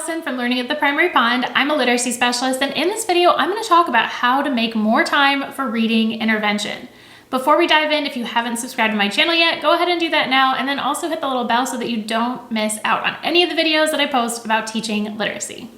Allison from Learning at the Primary Pond. I'm a literacy specialist, and in this video, I'm going to talk about how to make more time for reading intervention. Before we dive in, if you haven't subscribed to my channel yet, go ahead and do that now, and then also hit the little bell so that you don't miss out on any of the videos that I post about teaching literacy.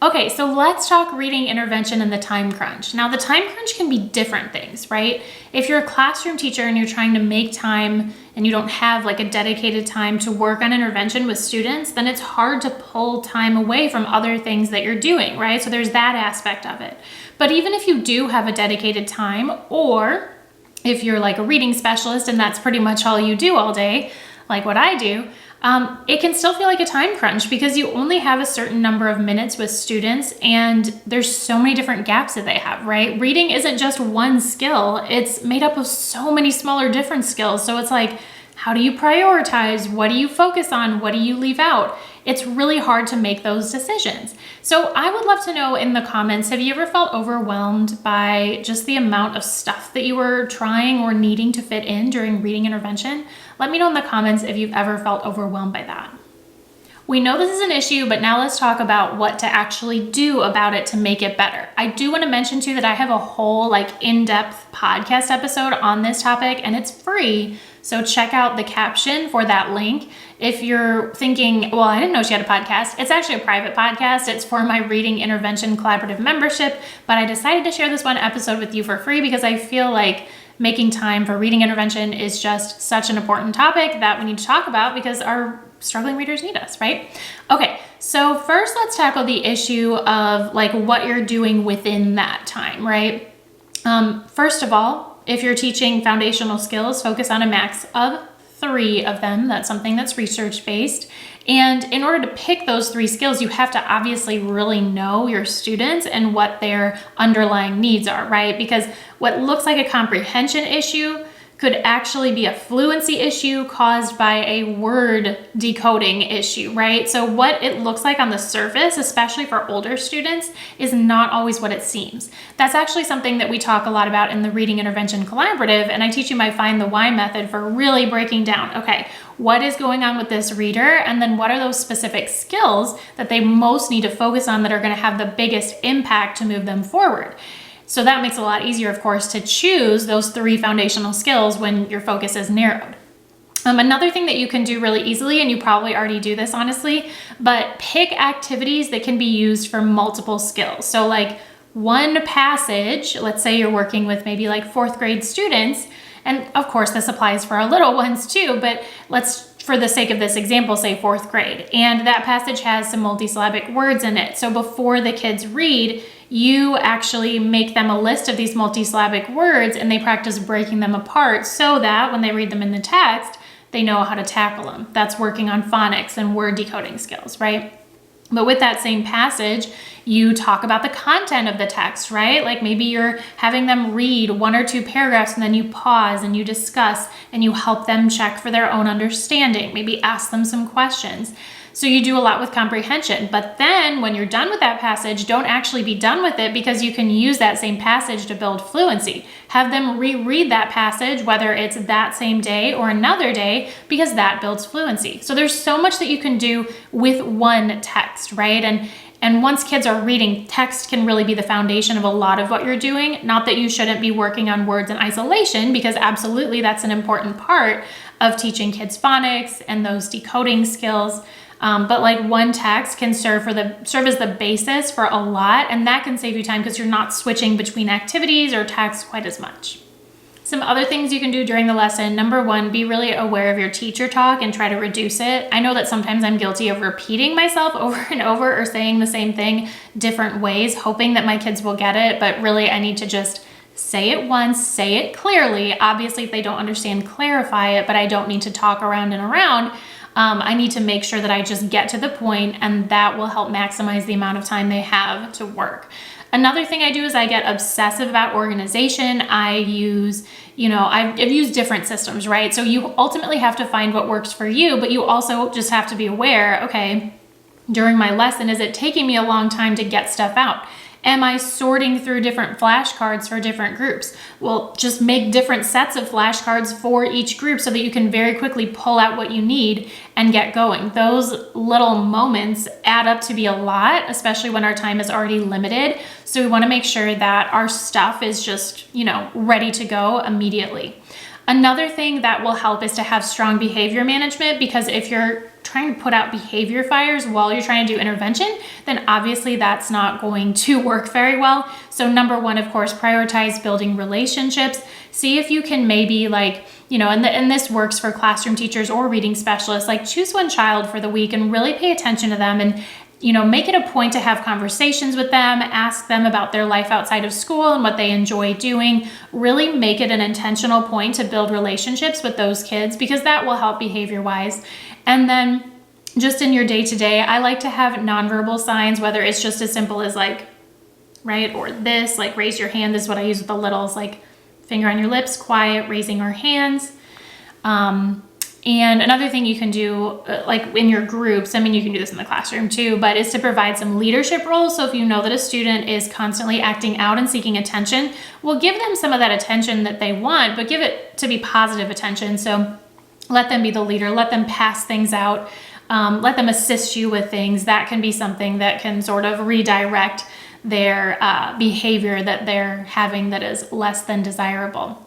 Okay, so let's talk reading intervention and the time crunch. Now, the time crunch can be different things, right? If you're a classroom teacher and you're trying to make time and you don't have like a dedicated time to work on intervention with students, then it's hard to pull time away from other things that you're doing, right? So there's that aspect of it. But even if you do have a dedicated time, or if you're like a reading specialist and that's pretty much all you do all day, like what I do, it can still feel like a time crunch because you only have a certain number of minutes with students and there's so many different gaps that they have, right? Reading isn't just one skill. It's made up of so many smaller different skills. So it's like, how do you prioritize? What do you focus on? What do you leave out? It's really hard to make those decisions. So I would love to know in the comments, have you ever felt overwhelmed by just the amount of stuff that you were trying or needing to fit in during reading intervention? Let me know in the comments if you've ever felt overwhelmed by that. We know this is an issue, but now let's talk about what to actually do about it to make it better. I do want to mention too that I have a whole in-depth podcast episode on this topic and it's free. So check out the caption for that link. If you're thinking, well, I didn't know she had a podcast. It's actually a private podcast. It's for my Reading Intervention Collaborative membership, but I decided to share this one episode with you for free because I feel like making time for reading intervention is just such an important topic that we need to talk about because our struggling readers need us, right? Okay, so first let's tackle the issue of what you're doing within that time, right? First of all, if you're teaching foundational skills, focus on a max of 3 of them. That's something that's research-based. And in order to pick those 3 skills, you have to obviously really know your students and what their underlying needs are, right? Because what looks like a comprehension issue could actually be a fluency issue caused by a word decoding issue, right? So what it looks like on the surface, especially for older students, is not always what it seems. That's actually something that we talk a lot about in the Reading Intervention Collaborative, and I teach you my Find the Why method for really breaking down, okay, what is going on with this reader, and then what are those specific skills that they most need to focus on that are gonna have the biggest impact to move them forward. So that makes it a lot easier, of course, to choose those 3 foundational skills when your focus is narrowed. Another thing that you can do really easily, and you probably already do this honestly, but pick activities that can be used for multiple skills. So one passage, let's say you're working with maybe 4th grade students, and of course this applies for our little ones too, but let's, for the sake of this example, say 4th grade, and that passage has some multisyllabic words in it. So before the kids read, you actually make them a list of these multisyllabic words and they practice breaking them apart so that when they read them in the text, they know how to tackle them. That's working on phonics and word decoding skills, right? But with that same passage, you talk about the content of the text, right? Maybe you're having them read 1 or 2 paragraphs and then you pause and you discuss and you help them check for their own understanding. Maybe ask them some questions. So you do a lot with comprehension, but then when you're done with that passage, don't actually be done with it because you can use that same passage to build fluency. Have them reread that passage, whether it's that same day or another day, because that builds fluency. So there's so much that you can do with one text, right? And once kids are reading, text can really be the foundation of a lot of what you're doing. Not that you shouldn't be working on words in isolation, because absolutely that's an important part of teaching kids phonics and those decoding skills. But one text can serve as the basis for a lot, and that can save you time because you're not switching between activities or texts quite as much. Some other things you can do during the lesson. Number 1, be really aware of your teacher talk and try to reduce it. I know that sometimes I'm guilty of repeating myself over and over or saying the same thing different ways, hoping that my kids will get it, but really I need to just say it once, say it clearly. Obviously, if they don't understand, clarify it, but I don't need to talk around and around. I need to make sure that I just get to the point, and that will help maximize the amount of time they have to work. Another thing I do is I get obsessive about organization. I've used different systems, right? So you ultimately have to find what works for you, but you also just have to be aware, okay, during my lesson, is it taking me a long time to get stuff out? Am I sorting through different flashcards for different groups? Well, just make different sets of flashcards for each group so that you can very quickly pull out what you need and get going. Those little moments add up to be a lot, especially when our time is already limited. So we want to make sure that our stuff is just, ready to go immediately. Another thing that will help is to have strong behavior management, because if you're trying to put out behavior fires while you're trying to do intervention, then obviously that's not going to work very well. So number one, of course, prioritize building relationships. See if you can maybe and this works for classroom teachers or reading specialists, choose one child for the week and really pay attention to them and make it a point to have conversations with them, ask them about their life outside of school and what they enjoy doing. Really make it an intentional point to build relationships with those kids, because that will help behavior-wise. And then just in your day-to-day, I like to have nonverbal signs, whether it's just as simple as right, or this, raise your hand. This is what I use with the littles, finger on your lips, quiet, raising our hands. And another thing you can do, in your groups, you can do this in the classroom too, but is to provide some leadership roles. So if you know that a student is constantly acting out and seeking attention, well, give them some of that attention that they want, but give it to be positive attention. So let them be the leader, let them pass things out, let them assist you with things. That can be something that can sort of redirect their behavior that they're having that is less than desirable.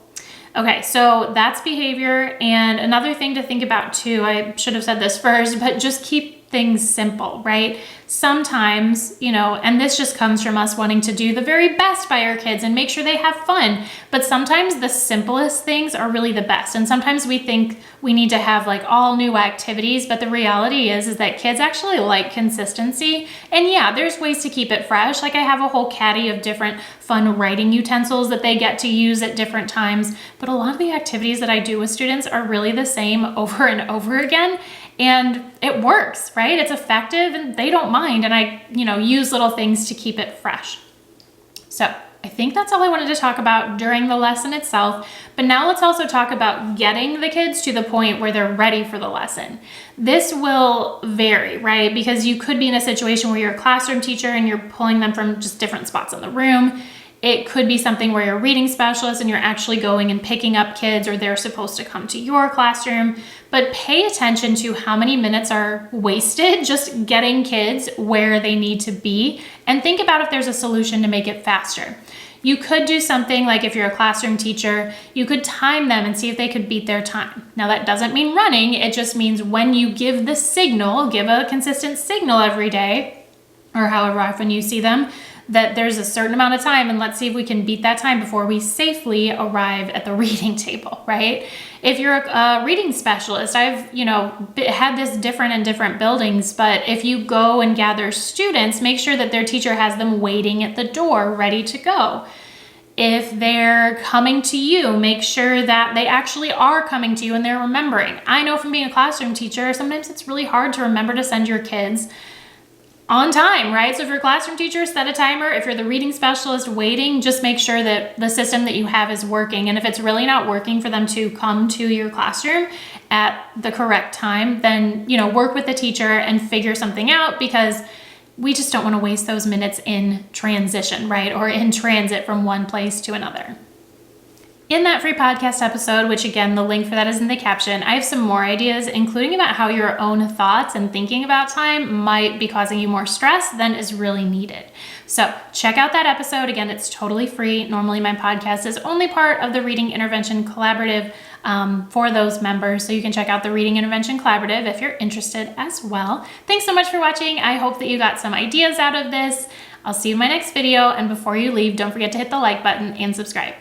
Okay, so that's behavior. And another thing to think about too, I should have said this first, but just keep things simple, right? Sometimes, and this just comes from us wanting to do the very best by our kids and make sure they have fun. But sometimes the simplest things are really the best. And sometimes we think we need to have all new activities, but the reality is that kids actually like consistency. And yeah, there's ways to keep it fresh. I have a whole caddy of different fun writing utensils that they get to use at different times. But a lot of the activities that I do with students are really the same over and over again. And it works, right? It's effective and they don't mind. And I, use little things to keep it fresh. So I think that's all I wanted to talk about during the lesson itself. But now let's also talk about getting the kids to the point where they're ready for the lesson. This will vary, right? Because you could be in a situation where you're a classroom teacher and you're pulling them from just different spots in the room. It could be something where you're a reading specialist and you're actually going and picking up kids, or they're supposed to come to your classroom. But pay attention to how many minutes are wasted just getting kids where they need to be, and think about if there's a solution to make it faster. You could do something like, if you're a classroom teacher, you could time them and see if they could beat their time. Now that doesn't mean running, it just means when you give the signal, give a consistent signal every day, or however often you see them, that there's a certain amount of time, and let's see if we can beat that time before we safely arrive at the reading table, right? If you're a reading specialist, I've, had this different in different buildings, but if you go and gather students, make sure that their teacher has them waiting at the door, ready to go. If they're coming to you, make sure that they actually are coming to you and they're remembering. I know from being a classroom teacher, sometimes it's really hard to remember to send your kids on time, right? So if you're a classroom teacher, set a timer. If you're the reading specialist waiting, just make sure that the system that you have is working. And if it's really not working for them to come to your classroom at the correct time, then, work with the teacher and figure something out, because we just don't want to waste those minutes in transition, right? Or in transit from one place to another. In that free podcast episode, which again, the link for that is in the caption, I have some more ideas, including about how your own thoughts and thinking about time might be causing you more stress than is really needed. So check out that episode. Again, it's totally free. Normally my podcast is only part of the Reading Intervention Collaborative for those members. So you can check out the Reading Intervention Collaborative if you're interested as well. Thanks so much for watching. I hope that you got some ideas out of this. I'll see you in my next video. And before you leave, don't forget to hit the like button and subscribe.